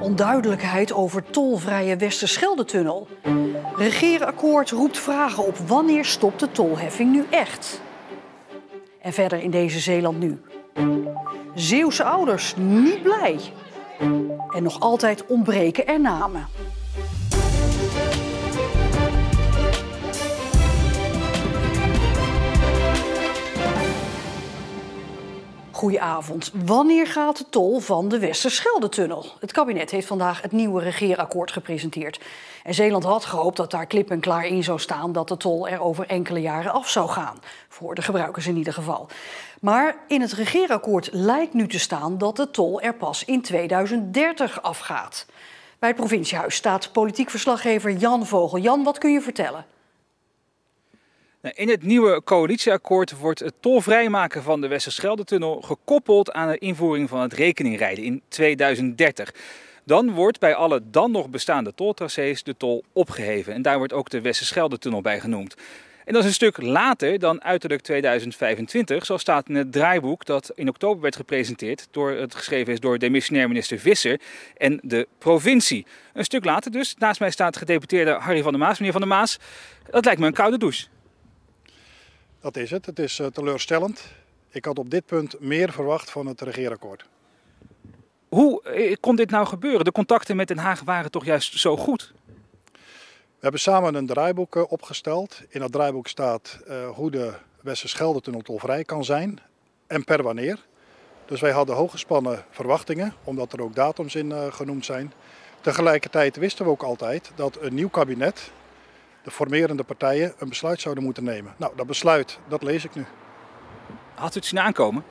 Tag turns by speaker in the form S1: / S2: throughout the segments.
S1: Onduidelijkheid over tolvrije Westerschelde-tunnel. Regeerakkoord roept vragen op wanneer stopt de tolheffing nu echt? En verder in deze Zeeland nu. Zeeuwse ouders niet blij. En nog altijd ontbreken er namen. Goedenavond. Wanneer gaat de tol van de Westerschelde-tunnel? Het kabinet heeft vandaag het nieuwe regeerakkoord gepresenteerd. En Zeeland had gehoopt dat daar klip en klaar in zou staan dat de tol er over enkele jaren af zou gaan. Voor de gebruikers in ieder geval. Maar in het regeerakkoord lijkt nu te staan dat de tol er pas in 2030 afgaat. Bij het provinciehuis staat politiek verslaggever Jan Vogel. Jan, wat kun je vertellen?
S2: In het nieuwe coalitieakkoord wordt het tolvrijmaken van de Westerschelde-tunnel gekoppeld aan de invoering van het rekeningrijden in 2030. Dan wordt bij alle dan nog bestaande toltracés de tol opgeheven. En daar wordt ook de Westerschelde-tunnel bij genoemd. En dat is een stuk later dan uiterlijk 2025, zoals staat in het draaiboek dat in oktober werd gepresenteerd, het geschreven is door demissionair minister Visser en de provincie. Een stuk later dus. Naast mij staat gedeputeerde Harry van der Maas. Meneer van der Maas, dat lijkt me een koude douche.
S3: Dat is het. Het is teleurstellend. Ik had op dit punt meer verwacht van het regeerakkoord.
S2: Hoe kon dit nou gebeuren? De contacten met Den Haag waren toch juist zo goed?
S3: We hebben samen een draaiboek opgesteld. In dat draaiboek staat hoe de Westerschelde-tunnel tolvrij kan zijn en per wanneer. Dus wij hadden hooggespannen verwachtingen, omdat er ook datums in genoemd zijn. Tegelijkertijd wisten we ook altijd dat een nieuw kabinet, de formerende partijen, een besluit zouden moeten nemen. Nou, dat besluit, dat lees ik nu.
S2: Had u het zien aankomen?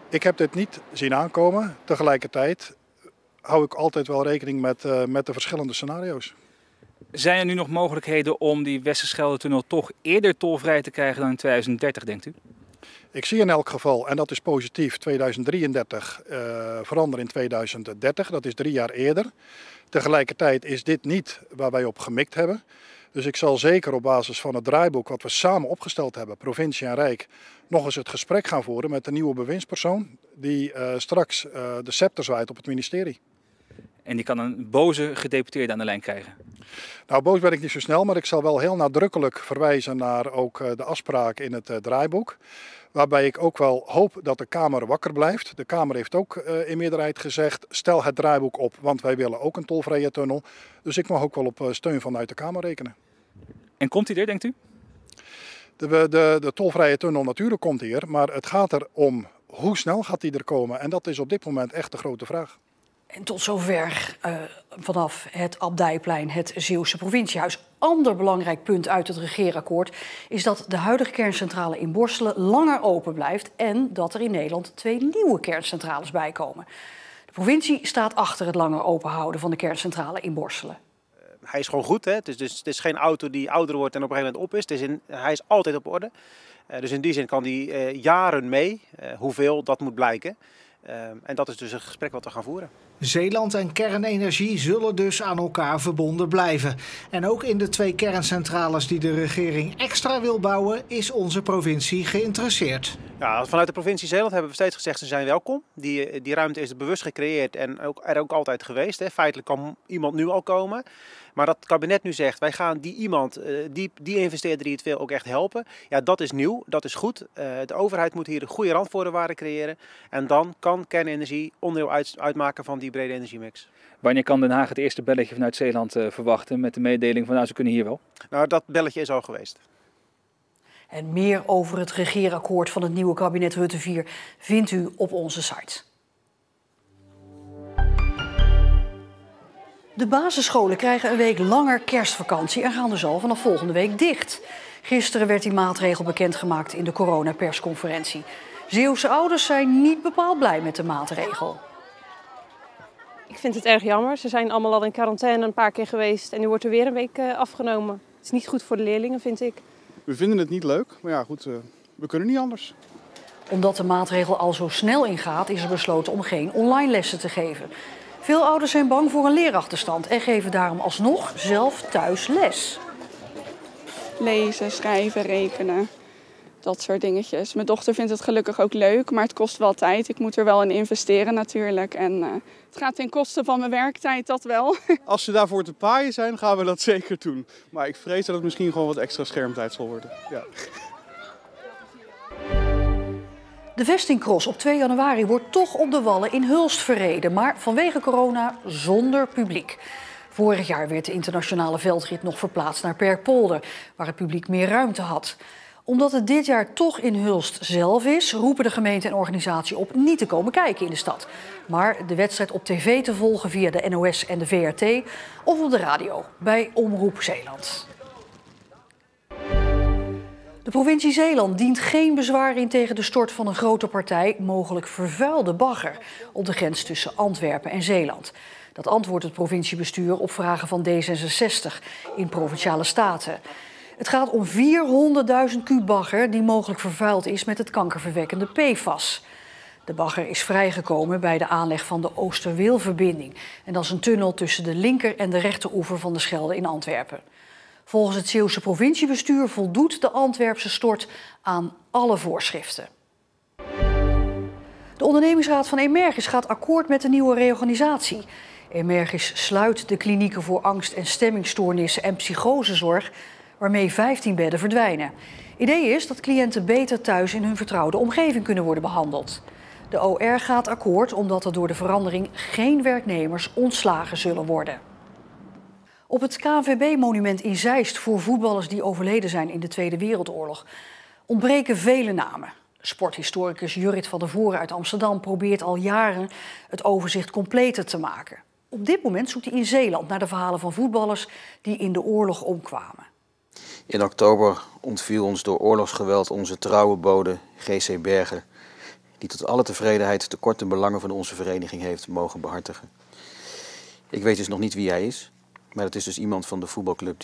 S3: Ik heb dit niet zien aankomen. Tegelijkertijd hou ik altijd wel rekening met de verschillende scenario's.
S2: Zijn er nu nog mogelijkheden om die Westerschelde-tunnel toch eerder tolvrij te krijgen dan in 2030, denkt u?
S3: Ik zie in elk geval, en dat is positief, 2033 veranderen in 2030. Dat is 3 jaar eerder. Tegelijkertijd is dit niet waar wij op gemikt hebben. Dus ik zal zeker op basis van het draaiboek wat we samen opgesteld hebben, provincie en Rijk, nog eens het gesprek gaan voeren met de nieuwe bewindspersoon die straks de scepter zwaait op het ministerie.
S2: En die kan een boze gedeputeerde aan de lijn krijgen?
S3: Nou, boos ben ik niet zo snel, maar ik zal wel heel nadrukkelijk verwijzen naar ook de afspraak in het draaiboek. Waarbij ik ook wel hoop dat de Kamer wakker blijft. De Kamer heeft ook in meerderheid gezegd, stel het draaiboek op, want wij willen ook een tolvrije tunnel. Dus ik mag ook wel op steun vanuit de Kamer rekenen.
S2: En komt die er, denkt u?
S3: De tolvrije tunnel natuurlijk komt die er, maar het gaat erom hoe snel gaat die er komen. En dat is op dit moment echt de grote vraag.
S1: En tot zover vanaf het Abdijplein, het Zeeuwse provinciehuis. Ander belangrijk punt uit het regeerakkoord is dat de huidige kerncentrale in Borselen langer open blijft en dat er in Nederland 2 nieuwe kerncentrales bijkomen. De provincie staat achter het langer openhouden van de kerncentrale in Borselen.
S4: Hij is gewoon goed, hè? Het is geen auto die ouder wordt en op een gegeven moment op is. Hij is altijd op orde. Dus in die zin kan hij jaren mee. Hoeveel, dat moet blijken. En dat is dus een gesprek wat we gaan voeren.
S5: Zeeland en kernenergie zullen dus aan elkaar verbonden blijven. En ook in de 2 kerncentrales die de regering extra wil bouwen, is onze provincie geïnteresseerd.
S4: Ja, vanuit de provincie Zeeland hebben we steeds gezegd, ze zijn welkom. Die ruimte is bewust gecreëerd en er ook altijd geweest. Hè. Feitelijk kan iemand nu al komen. Maar dat het kabinet nu zegt, wij gaan die iemand, die investeerder die het wil, ook echt helpen. Ja, dat is nieuw, dat is goed. De overheid moet hier een goede randvoorwaarden creëren. En dan kan kernenergie onderdeel uitmaken van die brede energiemix.
S2: Wanneer kan Den Haag het eerste belletje vanuit Zeeland verwachten met de mededeling van nou, ze kunnen hier wel?
S4: Nou, dat belletje is al geweest.
S1: En meer over het regeerakkoord van het nieuwe kabinet Rutte 4 vindt u op onze site. De basisscholen krijgen een week langer kerstvakantie en gaan dus al vanaf volgende week dicht. Gisteren werd die maatregel bekendgemaakt in de coronapersconferentie. Zeeuwse ouders zijn niet bepaald blij met de maatregel.
S6: Ik vind het erg jammer. Ze zijn allemaal al in quarantaine een paar keer geweest en nu wordt er weer een week afgenomen. Het is niet goed voor de leerlingen, vind ik.
S7: We vinden het niet leuk, maar ja goed, we kunnen niet anders.
S1: Omdat de maatregel al zo snel ingaat, is er besloten om geen online lessen te geven. Veel ouders zijn bang voor een leerachterstand en geven daarom alsnog zelf thuis les.
S8: Lezen, schrijven, rekenen. Dat soort dingetjes. Mijn dochter vindt het gelukkig ook leuk, maar het kost wel tijd. Ik moet er wel in investeren natuurlijk. En het gaat ten koste van mijn werktijd, dat wel.
S7: Als ze daarvoor te paaien zijn, gaan we dat zeker doen. Maar ik vrees dat het misschien gewoon wat extra schermtijd zal worden. Ja.
S1: De vestingcross op 2 januari wordt toch op de Wallen in Hulst verreden, maar vanwege corona zonder publiek. Vorig jaar werd de internationale veldrit nog verplaatst naar Perkpolder, waar het publiek meer ruimte had. Omdat het dit jaar toch in Hulst zelf is, roepen de gemeente en organisatie op niet te komen kijken in de stad. Maar de wedstrijd op tv te volgen via de NOS en de VRT of op de radio bij Omroep Zeeland. De provincie Zeeland dient geen bezwaar in tegen de stort van een grote partij mogelijk vervuilde bagger op de grens tussen Antwerpen en Zeeland. Dat antwoordt het provinciebestuur op vragen van D66 in Provinciale Staten. Het gaat om 400.000 kuub bagger die mogelijk vervuild is met het kankerverwekkende PFAS. De bagger is vrijgekomen bij de aanleg van de Oosterweelverbinding. En dat is een tunnel tussen de linker en de rechteroever van de Schelde in Antwerpen. Volgens het Zeeuwse provinciebestuur voldoet de Antwerpse stort aan alle voorschriften. De ondernemingsraad van Emergis gaat akkoord met de nieuwe reorganisatie. Emergis sluit de klinieken voor angst- en stemmingstoornissen en psychosezorg, waarmee 15 bedden verdwijnen. Idee is dat cliënten beter thuis in hun vertrouwde omgeving kunnen worden behandeld. De OR gaat akkoord omdat er door de verandering geen werknemers ontslagen zullen worden. Op het KNVB-monument in Zeist voor voetballers die overleden zijn in de Tweede Wereldoorlog ontbreken vele namen. Sporthistoricus Jurrit van der Voren uit Amsterdam probeert al jaren het overzicht completer te maken. Op dit moment zoekt hij in Zeeland naar de verhalen van voetballers die in de oorlog omkwamen.
S9: In oktober ontviel ons door oorlogsgeweld onze trouwe bode G.C. Bergen, die tot alle tevredenheid de korte belangen van onze vereniging heeft mogen behartigen. Ik weet dus nog niet wie hij is, maar het is dus iemand van de voetbalclub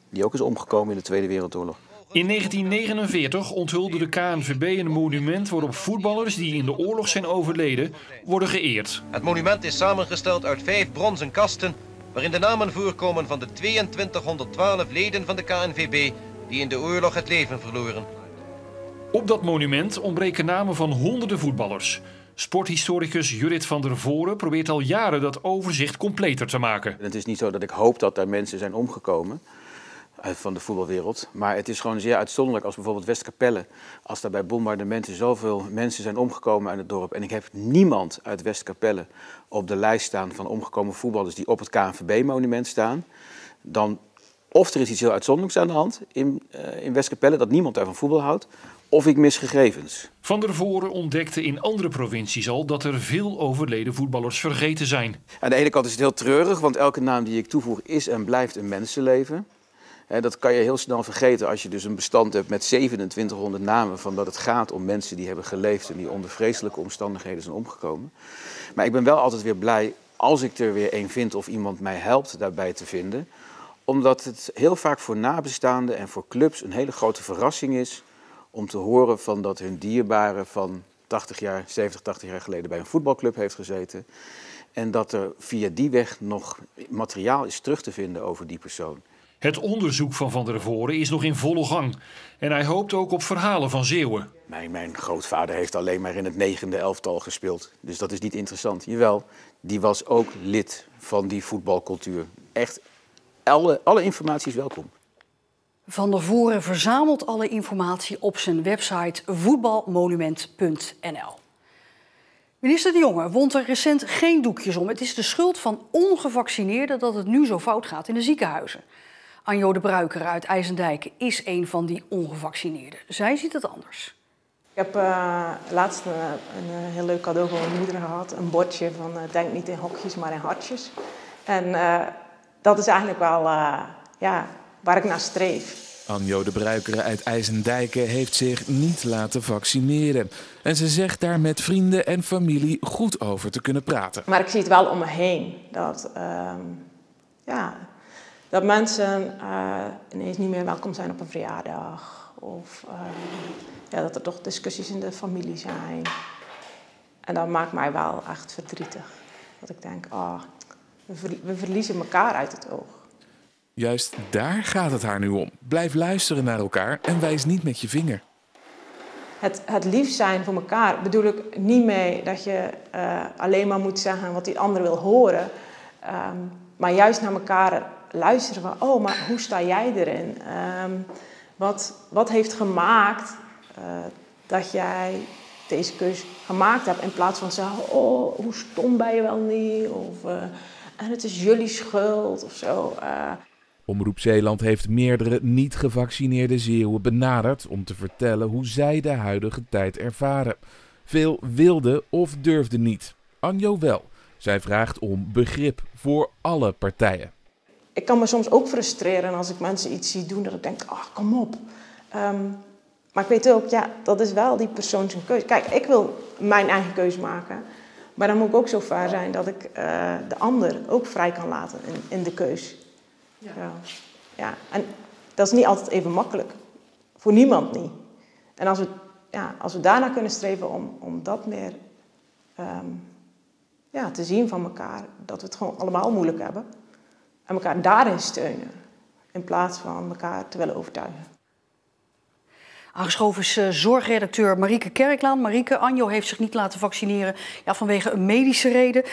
S9: die ook is omgekomen in de Tweede Wereldoorlog.
S10: In 1949 onthulde de KNVB een monument waarop voetballers die in de oorlog zijn overleden worden geëerd.
S11: Het monument is samengesteld uit 5 bronzen kasten waarin de namen voorkomen van de 2212 leden van de KNVB die in de oorlog het leven verloren.
S10: Op dat monument ontbreken namen van honderden voetballers. Sporthistoricus Jurrit van der Voren probeert al jaren dat overzicht completer te maken.
S9: Het is niet zo dat ik hoop dat daar mensen zijn omgekomen van de voetbalwereld. Maar het is gewoon zeer uitzonderlijk als bijvoorbeeld Westkapelle. Als daar bij bombardementen zoveel mensen zijn omgekomen uit het dorp. En ik heb niemand uit Westkapelle op de lijst staan van omgekomen voetballers die op het KNVB-monument staan. Dan of er is iets heel uitzonderlijks aan de hand in Westkapelle, dat niemand daar van voetbal houdt. Of ik mis gegevens.
S10: Van der Voren ontdekte in andere provincies al dat er veel overleden voetballers vergeten zijn.
S9: Aan de ene kant is het heel treurig, want elke naam die ik toevoeg is en blijft een mensenleven. Dat kan je heel snel vergeten als je dus een bestand hebt met 2700 namen van dat het gaat om mensen die hebben geleefd en die onder vreselijke omstandigheden zijn omgekomen. Maar ik ben wel altijd weer blij als ik er weer een vind of iemand mij helpt daarbij te vinden. Omdat het heel vaak voor nabestaanden en voor clubs een hele grote verrassing is om te horen van dat hun dierbare van 70, 80 jaar geleden bij een voetbalclub heeft gezeten. En dat er via die weg nog materiaal is terug te vinden over die persoon.
S10: Het onderzoek van der Voren is nog in volle gang. En hij hoopt ook op verhalen van Zeeuwen.
S9: Mijn grootvader heeft alleen maar in het 9e elftal gespeeld. Dus dat is niet interessant. Jawel, die was ook lid van die voetbalcultuur. Echt, alle informatie is welkom.
S1: Van der Voren verzamelt alle informatie op zijn website voetbalmonument.nl. Minister De Jonge wond er recent geen doekjes om. Het is de schuld van ongevaccineerden dat het nu zo fout gaat in de ziekenhuizen. Anjo de Bruiker uit IJsendijk is een van die ongevaccineerden. Zij ziet het anders.
S12: Ik heb laatst een heel leuk cadeau van mijn moeder gehad. Een bordje van denk niet in hokjes, maar in hartjes. En dat is eigenlijk wel waar ik naar streef.
S13: Anjo de Bruiker uit IJsendijken heeft zich niet laten vaccineren. En ze zegt daar met vrienden en familie goed over te kunnen praten.
S12: Maar ik zie het wel om me heen. Dat mensen ineens niet meer welkom zijn op een verjaardag. Of dat er toch discussies in de familie zijn. En dat maakt mij wel echt verdrietig. Dat ik denk, we verliezen elkaar uit het oog.
S13: Juist daar gaat het haar nu om. Blijf luisteren naar elkaar en wijs niet met je vinger.
S12: het lief zijn voor elkaar bedoel ik niet mee dat je alleen maar moet zeggen wat die ander wil horen. Maar juist naar elkaar luisteren van, oh, maar hoe sta jij erin? Wat heeft gemaakt dat jij deze keus gemaakt hebt? In plaats van zeggen, oh, hoe stom ben je wel niet? Of en het is jullie schuld of zo.
S13: Omroep Zeeland heeft meerdere niet-gevaccineerde Zeeuwen benaderd om te vertellen hoe zij de huidige tijd ervaren. Veel wilden of durfden niet. Anjo wel. Zij vraagt om begrip voor alle partijen.
S12: Ik kan me soms ook frustreren als ik mensen iets zie doen dat ik denk, ach, kom op. Maar ik weet ook, ja, dat is wel die persoon zijn keuze. Kijk, ik wil mijn eigen keuze maken. Maar dan moet ik ook zo ver zijn dat ik de ander ook vrij kan laten in de keus. Ja. En dat is niet altijd even makkelijk. Voor niemand niet. En als we daarna kunnen streven om dat meer te zien van elkaar. Dat we het gewoon allemaal moeilijk hebben. En elkaar daarin steunen. In plaats van elkaar te willen overtuigen.
S1: Aangeschoven is zorgredacteur Marieke Kerklaan. Marieke, Anjo heeft zich niet laten vaccineren vanwege een medische reden.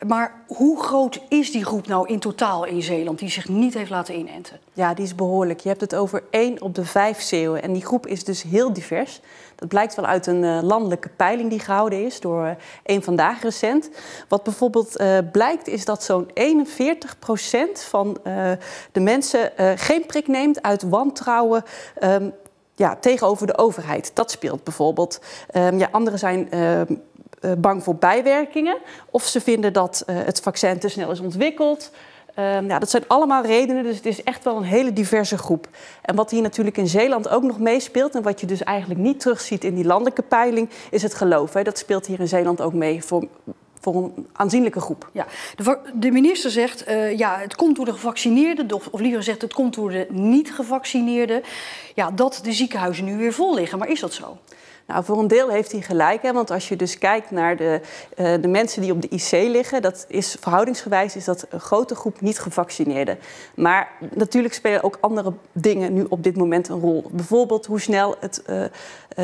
S1: Maar hoe groot is die groep nou in totaal in Zeeland die zich niet heeft laten inenten?
S14: Ja, die is behoorlijk. Je hebt het over 1 op de 5 Zeeuwen. En die groep is dus heel divers. Dat blijkt wel uit een landelijke peiling die gehouden is door Eén Vandaag recent. Wat bijvoorbeeld blijkt is dat zo'n 41% van de mensen geen prik neemt uit wantrouwen tegenover de overheid. Dat speelt bijvoorbeeld. Anderen zijn bang voor bijwerkingen. Of ze vinden dat het vaccin te snel is ontwikkeld. Dat zijn allemaal redenen, dus het is echt wel een hele diverse groep. En wat hier natuurlijk in Zeeland ook nog meespeelt, en wat je dus eigenlijk niet terugziet in die landelijke peiling, is het geloof. Hè. Dat speelt hier in Zeeland ook mee voor een aanzienlijke groep.
S1: Ja, de minister zegt, het komt door de gevaccineerden, of liever gezegd, het komt door de niet-gevaccineerden, dat de ziekenhuizen nu weer vol liggen. Maar is dat zo?
S14: Nou, voor een deel heeft hij gelijk. Hè? Want als je dus kijkt naar de mensen die op de IC liggen, dat is verhoudingsgewijs is dat een grote groep niet gevaccineerden. Maar natuurlijk spelen ook andere dingen nu op dit moment een rol. Bijvoorbeeld hoe snel het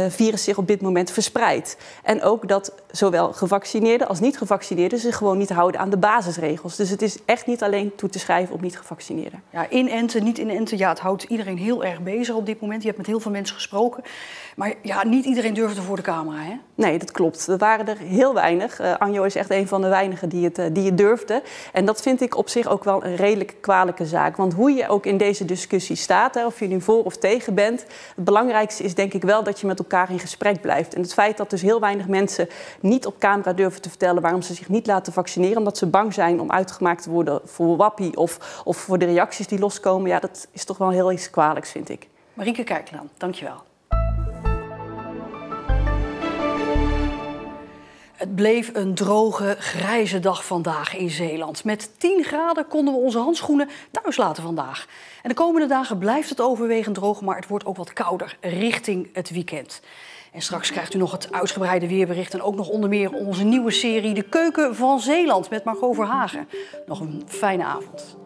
S14: virus zich op dit moment verspreidt. En ook dat zowel gevaccineerden als niet gevaccineerden zich gewoon niet houden aan de basisregels. Dus het is echt niet alleen toe te schrijven op niet gevaccineerden.
S1: Ja, inenten, niet inenten, het houdt iedereen heel erg bezig op dit moment. Je hebt met heel veel mensen gesproken. Maar niet iedereen durfde voor de camera, hè?
S14: Nee, dat klopt. Er waren er heel weinig. Anjo is echt een van de weinigen die het durfde. En dat vind ik op zich ook wel een redelijk kwalijke zaak. Want hoe je ook in deze discussie staat, hè, of je nu voor of tegen bent, het belangrijkste is denk ik wel dat je met elkaar in gesprek blijft. En het feit dat dus heel weinig mensen niet op camera durven te vertellen waarom ze zich niet laten vaccineren, omdat ze bang zijn om uitgemaakt te worden voor wappie of voor de reacties die loskomen, dat is toch wel heel iets kwalijks, vind ik.
S1: Marieke Kerklaan, dankjewel. Het bleef een droge, grijze dag vandaag in Zeeland. Met 10 graden konden we onze handschoenen thuis laten vandaag. En de komende dagen blijft het overwegend droog, maar het wordt ook wat kouder richting het weekend. En straks krijgt u nog het uitgebreide weerbericht en ook nog onder meer onze nieuwe serie De Keuken van Zeeland met Margot Verhagen. Nog een fijne avond.